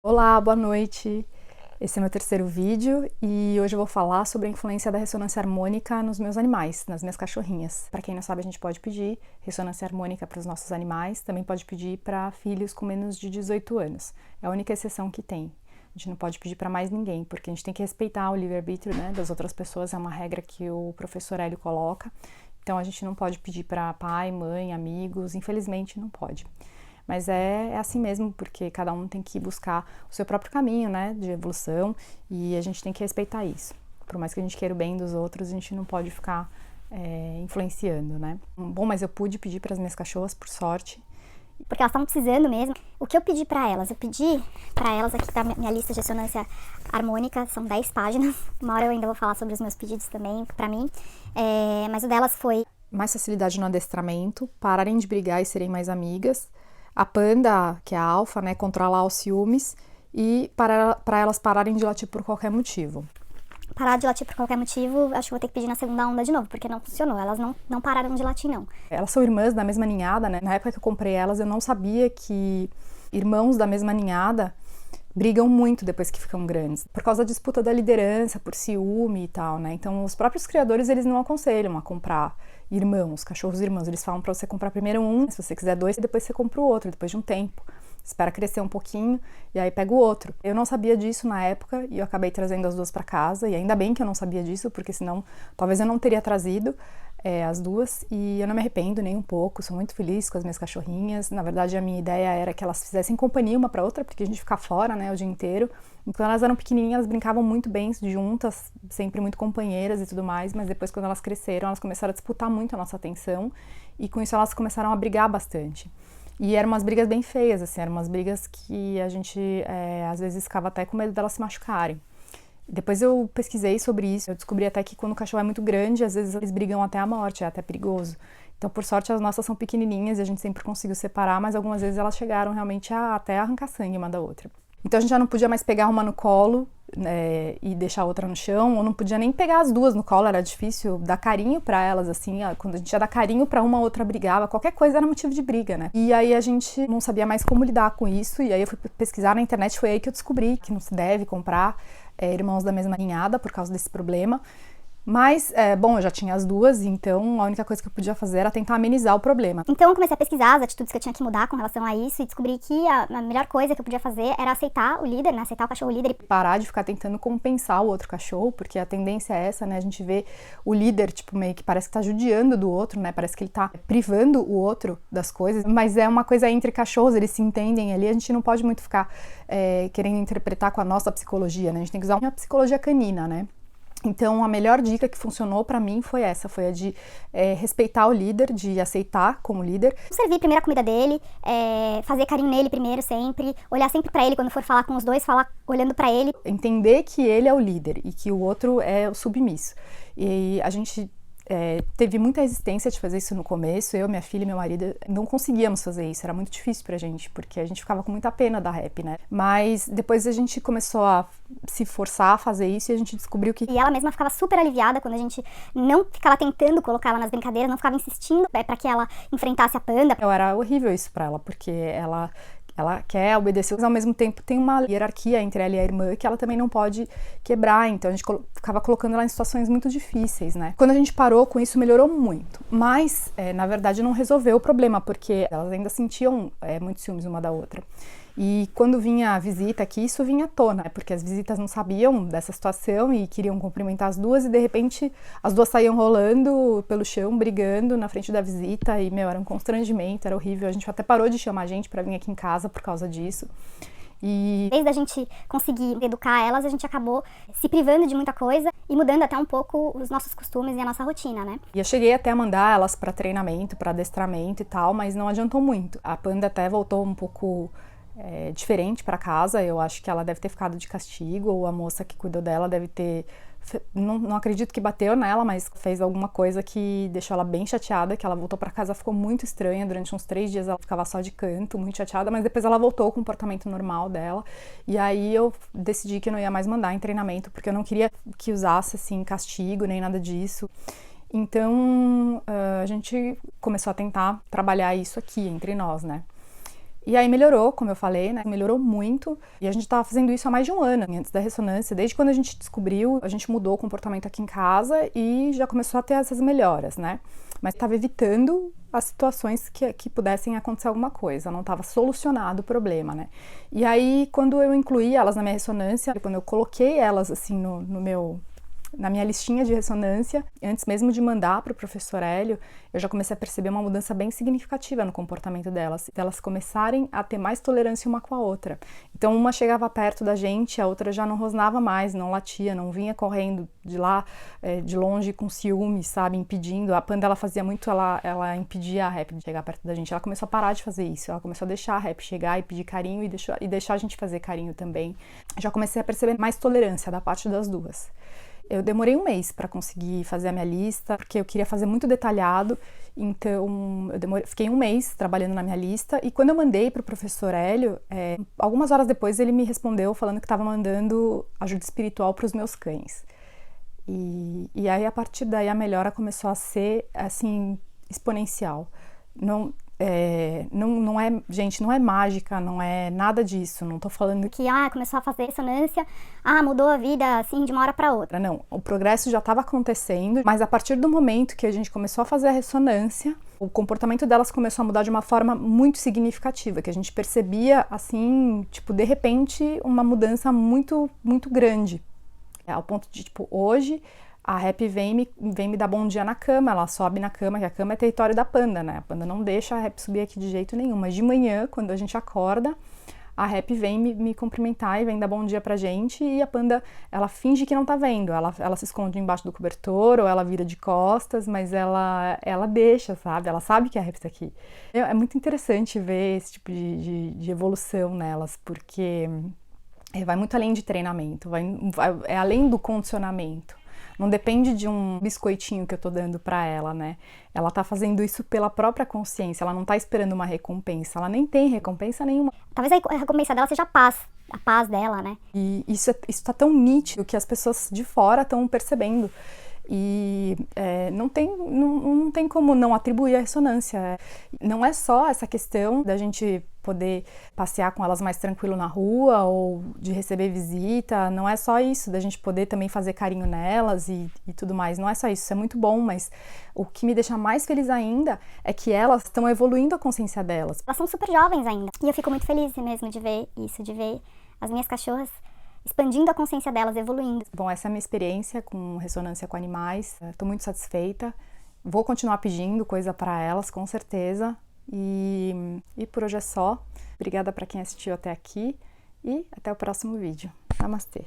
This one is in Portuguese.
Olá, boa noite! Esse é meu terceiro vídeo e hoje eu vou falar sobre a influência da ressonância harmônica nos meus animais, nas minhas cachorrinhas. Para quem não sabe, a gente pode pedir ressonância harmônica para os nossos animais, também pode pedir para filhos com menos de 18 anos. É a única exceção que tem. A gente não pode pedir para mais ninguém, porque a gente tem que respeitar o livre-arbítrio, né, das outras pessoas, é uma regra que o professor Hélio coloca. Então a gente não pode pedir para pai, mãe, amigos, infelizmente não pode. Mas é assim mesmo, porque cada um tem que buscar o seu próprio caminho, né, de evolução, e a gente tem que respeitar isso. Por mais que a gente queira o bem dos outros, a gente não pode ficar influenciando, né. Bom, mas eu pude pedir para as minhas cachorras, por sorte. Porque elas estavam precisando mesmo. O que eu pedi pra elas? Eu pedi pra elas, aqui tá minha lista de ressonância harmônica, são 10 páginas. Uma hora eu ainda vou falar sobre os meus pedidos também, pra mim. Mas o delas foi mais facilidade no adestramento, pararem de brigar e serem mais amigas. A Panda, que é a alfa, né, controlar os ciúmes e para elas pararem de latir por qualquer motivo. Parar de latir por qualquer motivo, acho que vou ter que pedir na segunda onda de novo, porque não funcionou, elas não pararam de latir, não. Elas são irmãs da mesma ninhada, né? Na época que eu comprei elas, eu não sabia que irmãos da mesma ninhada brigam muito depois que ficam grandes, por causa da disputa da liderança, por ciúme e tal, né? Então, os próprios criadores, eles não aconselham a comprar irmãos, cachorros irmãos. Eles falam pra você comprar primeiro um, se você quiser dois, e depois você compra o outro, depois de um tempo. Espera crescer um pouquinho e aí pega o outro. Eu não sabia disso na época e eu acabei trazendo as duas para casa, e ainda bem que eu não sabia disso, porque senão talvez eu não teria trazido as duas, e eu não me arrependo nem um pouco, sou muito feliz com as minhas cachorrinhas. Na verdade, a minha ideia era que elas fizessem companhia uma para outra, porque a gente fica fora, né, o dia inteiro. Então elas eram pequenininhas, elas brincavam muito bem juntas, sempre muito companheiras e tudo mais, mas depois, quando elas cresceram, elas começaram a disputar muito a nossa atenção, e com isso elas começaram a brigar bastante. E eram umas brigas bem feias, assim, eram umas brigas que a gente às vezes ficava até com medo delas se machucarem. Depois eu pesquisei sobre isso, eu descobri até que quando o cachorro é muito grande, às vezes eles brigam até a morte, é até perigoso. Então, por sorte, as nossas são pequenininhas e a gente sempre conseguiu separar, mas algumas vezes elas chegaram realmente a até arrancar sangue uma da outra. Então a gente já não podia mais pegar uma no colo, né, e deixar a outra no chão, ou não podia nem pegar as duas no colo, era difícil dar carinho pra elas, assim, quando a gente ia dar carinho pra uma, a outra brigava, qualquer coisa era motivo de briga, né? E aí a gente não sabia mais como lidar com isso, e aí eu fui pesquisar na internet, foi aí que eu descobri que não se deve comprar irmãos da mesma ninhada por causa desse problema. Mas, bom, eu já tinha as duas, então a única coisa que eu podia fazer era tentar amenizar o problema. Então eu comecei a pesquisar as atitudes que eu tinha que mudar com relação a isso e descobri que a melhor coisa que eu podia fazer era aceitar o líder, né, aceitar o cachorro líder. E parar de ficar tentando compensar o outro cachorro, porque a tendência é essa, né, a gente vê o líder, tipo, meio que parece que tá judiando do outro, né, parece que ele tá privando o outro das coisas, mas é uma coisa entre cachorros, eles se entendem ali, a gente não pode muito ficar querendo interpretar com a nossa psicologia, né, a gente tem que usar uma psicologia canina, né. Então, a melhor dica que funcionou pra mim foi essa, foi a de respeitar o líder, de aceitar como líder. Servir primeiro a comida dele, fazer carinho nele primeiro sempre, olhar sempre pra ele quando for falar com os dois, falar olhando pra ele. Entender que ele é o líder e que o outro é o submisso. E a gente teve muita resistência de fazer isso no começo, eu, minha filha e meu marido não conseguíamos fazer isso, era muito difícil pra gente, porque a gente ficava com muita pena da Rap, né? Mas depois a gente começou a se forçar a fazer isso e a gente descobriu que... E ela mesma ficava super aliviada quando a gente não ficava tentando colocar ela nas brincadeiras, não ficava insistindo pra que ela enfrentasse a Panda. Era horrível isso pra ela, porque ela quer obedecer, mas ao mesmo tempo tem uma hierarquia entre ela e a irmã que ela também não pode quebrar, então a gente ficava colocando ela em situações muito difíceis, né? Quando a gente parou com isso, melhorou muito, mas na verdade não resolveu o problema, porque elas ainda sentiam muito ciúmes uma da outra. E quando vinha a visita aqui, isso vinha à tona, porque as visitas não sabiam dessa situação e queriam cumprimentar as duas, e de repente as duas saíam rolando pelo chão, brigando na frente da visita, e, meu, era um constrangimento, era horrível. A gente até parou de chamar a gente pra vir aqui em casa por causa disso. E desde a gente conseguir educar elas, a gente acabou se privando de muita coisa e mudando até um pouco os nossos costumes e a nossa rotina, né? E eu cheguei até a mandar elas pra treinamento, pra adestramento e tal, mas não adiantou muito. A Panda até voltou um pouco diferente para casa, eu acho que ela deve ter ficado de castigo, ou a moça que cuidou dela deve ter, não acredito que bateu nela, mas fez alguma coisa que deixou ela bem chateada, que ela voltou para casa, ficou muito estranha, durante uns 3 dias ela ficava só de canto, muito chateada, mas depois ela voltou ao comportamento normal dela, e aí eu decidi que eu não ia mais mandar em treinamento, porque eu não queria que usasse, assim, castigo, nem nada disso. Então, a gente começou a tentar trabalhar isso aqui, entre nós, né? E aí melhorou, como eu falei, né? Melhorou muito. E a gente estava fazendo isso há mais de um ano, antes da ressonância. Desde quando a gente descobriu, a gente mudou o comportamento aqui em casa e já começou a ter essas melhoras, né? Mas estava evitando as situações que pudessem acontecer alguma coisa. Não estava solucionado o problema, né? E aí, quando eu incluí elas na minha ressonância, quando eu coloquei elas, assim, na minha listinha de ressonância, antes mesmo de mandar para o professor Hélio, eu já comecei a perceber uma mudança bem significativa no comportamento delas, delas começarem a ter mais tolerância uma com a outra. Então uma chegava perto da gente, a outra já não rosnava mais, não latia, não vinha correndo de lá, de longe com ciúme, sabe, impedindo. A Panda, ela fazia muito, ela impedia a Rap de chegar perto da gente. Ela começou a parar de fazer isso, ela começou a deixar a Rap chegar e pedir carinho e deixar a gente fazer carinho também. Já comecei a perceber mais tolerância da parte das duas. Eu demorei um mês para conseguir fazer a minha lista, porque eu queria fazer muito detalhado, então fiquei um mês trabalhando na minha lista, e quando eu mandei para o professor Hélio, algumas horas depois ele me respondeu falando que estava mandando ajuda espiritual para os meus cães. E aí, a partir daí, a melhora começou a ser, assim, exponencial. Não é, gente, não é mágica, não é nada disso, não tô falando que começou a fazer ressonância, mudou a vida assim de uma hora para outra. Não, o progresso já estava acontecendo, mas a partir do momento que a gente começou a fazer a ressonância, o comportamento delas começou a mudar de uma forma muito significativa, que a gente percebia, assim, tipo, de repente, uma mudança muito, muito grande. Ao ponto de, tipo, hoje a Rap vem me dar bom dia na cama, ela sobe na cama, que a cama é território da Panda, né? A Panda não deixa a Rap subir aqui de jeito nenhum, mas de manhã, quando a gente acorda, a Rap vem me cumprimentar e vem dar bom dia pra gente, e a Panda, ela finge que não tá vendo, ela se esconde embaixo do cobertor, ou ela vira de costas, mas ela deixa, sabe? Ela sabe que a Rap tá aqui. É muito interessante ver esse tipo de evolução nelas, porque vai muito além de treinamento, é além do condicionamento. Não depende de um biscoitinho que eu tô dando pra ela, né? Ela tá fazendo isso pela própria consciência, ela não tá esperando uma recompensa, ela nem tem recompensa nenhuma. Talvez a recompensa dela seja a paz dela, né? E isso tá tão nítido que as pessoas de fora estão percebendo. E não tem como não atribuir a ressonância. Não é só essa questão da gente poder passear com elas mais tranquilo na rua ou de receber visita, não é só isso, da gente poder também fazer carinho nelas e tudo mais, não é só isso é muito bom, mas o que me deixa mais feliz ainda é que elas estão evoluindo a consciência delas. Elas são super jovens ainda, e eu fico muito feliz mesmo de ver isso, de ver as minhas cachorras expandindo a consciência delas, evoluindo. Bom, essa é a minha experiência com ressonância com animais, estou muito satisfeita, vou continuar pedindo coisa para elas, com certeza, e por hoje é só. Obrigada para quem assistiu até aqui e até o próximo vídeo. Namastê!